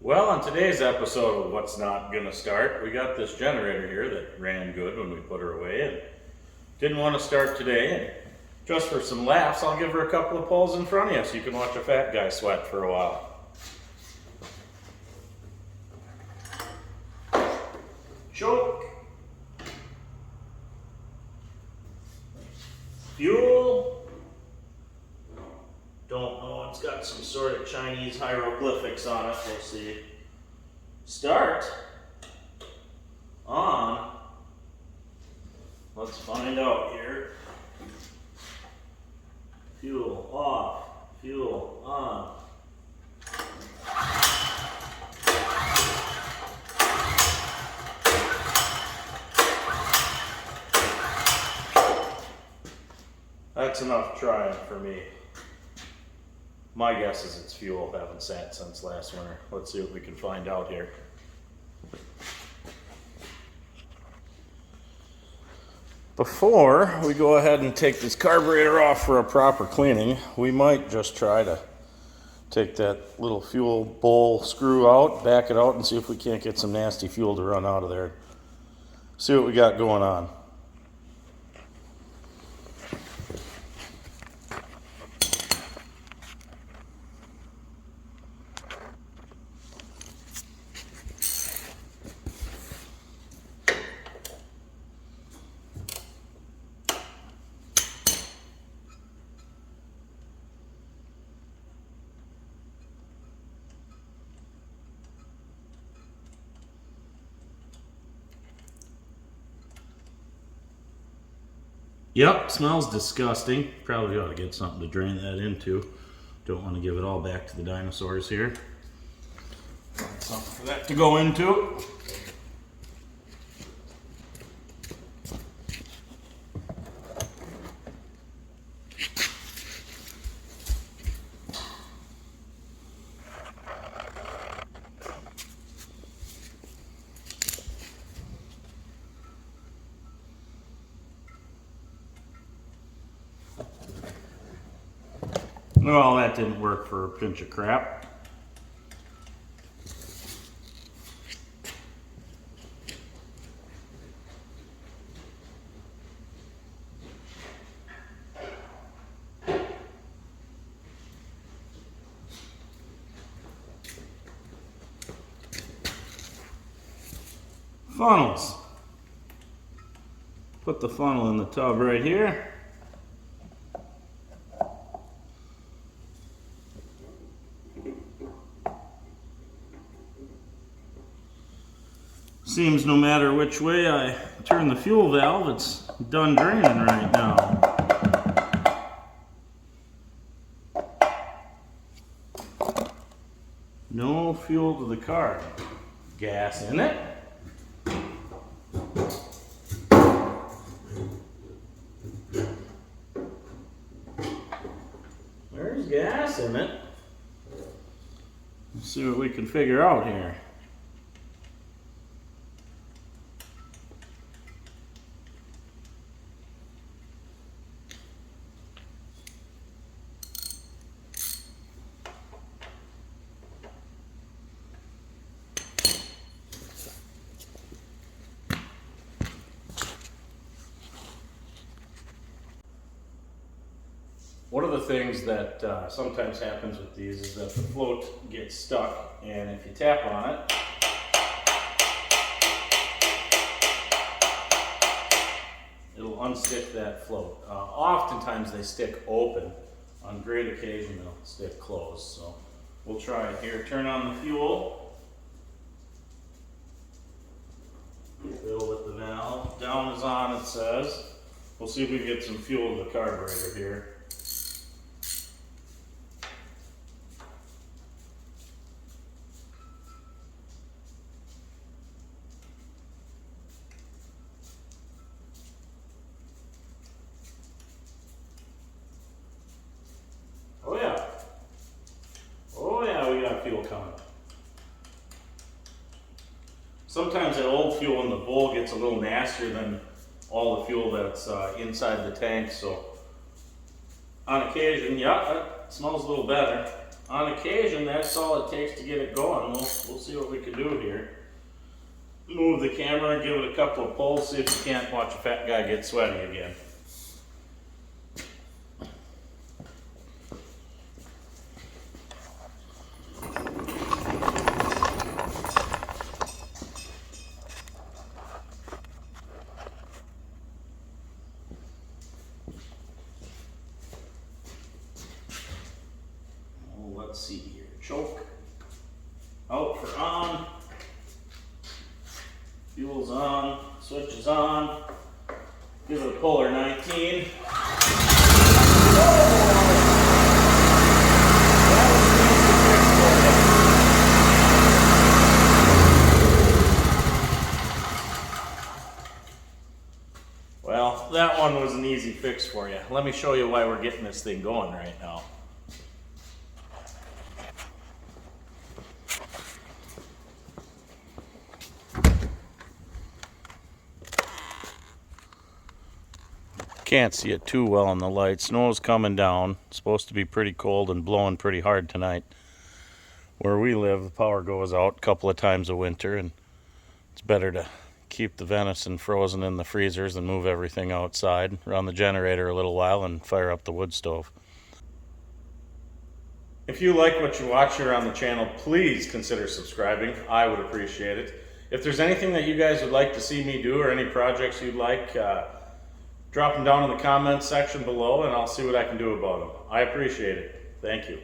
Well, on today's episode of What's Not Gonna Start, we got this generator here that ran good when we put her away and didn't want to start today. And just for some laughs, I'll give her a couple of pulls in front of you so you can watch a fat guy sweat for a while. Choke. Fuel. Don't know, it's got some sort of Chinese hieroglyphics on it, we'll see. Start. On. Let's find out here. Fuel off, fuel on. That's enough trying for me. My guess is it's fuel. Haven't sat since last winter. Let's see what we can find out here. Before we go ahead and take this carburetor off for a proper cleaning, we might just try to take that little fuel bowl screw out, back it out, and see if we can't get some nasty fuel to run out of there. See what we got going on. Yep, smells disgusting. Probably ought to get something to drain that into. Don't want to give it all back to the dinosaurs here. Something for that to go into. Well, that didn't work for a pinch of crap. Funnels. Put the funnel in the tub right here. Seems no matter which way I turn the fuel valve, it's done draining right now. No fuel to the car. Gas in it. There's gas in it. Let's see what we can figure out here. One of the things that sometimes happens with these is that the float gets stuck, and if you tap on it, it'll unstick that float. Oftentimes they stick open. On great occasion they'll stick closed. So we'll try it here. Turn on the fuel. Fill with the valve. Down is on, it says. We'll see if we can get some fuel to the carburetor here. Fuel coming. Sometimes that old fuel in the bowl gets a little nastier than all the fuel that's inside the tank, so on occasion, yeah, that smells a little better. on occasion, that's all it takes to get it going. We'll see what we can do here. Move the camera and give it a couple of pulls, see if you can't watch a fat guy get sweaty again. Let's see here. Choke out for on. Fuel's on. Switch is on. Give it a puller 19. Well, that one was an easy fix for you. Let me show you why we're getting this thing going right now. Can't see it too well in the light. Snow's coming down. It's supposed to be pretty cold and blowing pretty hard tonight. Where we live, the power goes out a couple of times a winter, and it's better to keep the venison frozen in the freezers and move everything outside, run the generator a little while, and fire up the wood stove. If you like what you watch here on the channel, please consider subscribing. I would appreciate it. If there's anything that you guys would like to see me do or any projects you'd like, drop them down in the comments section below and I'll see what I can do about them. I appreciate it. Thank you.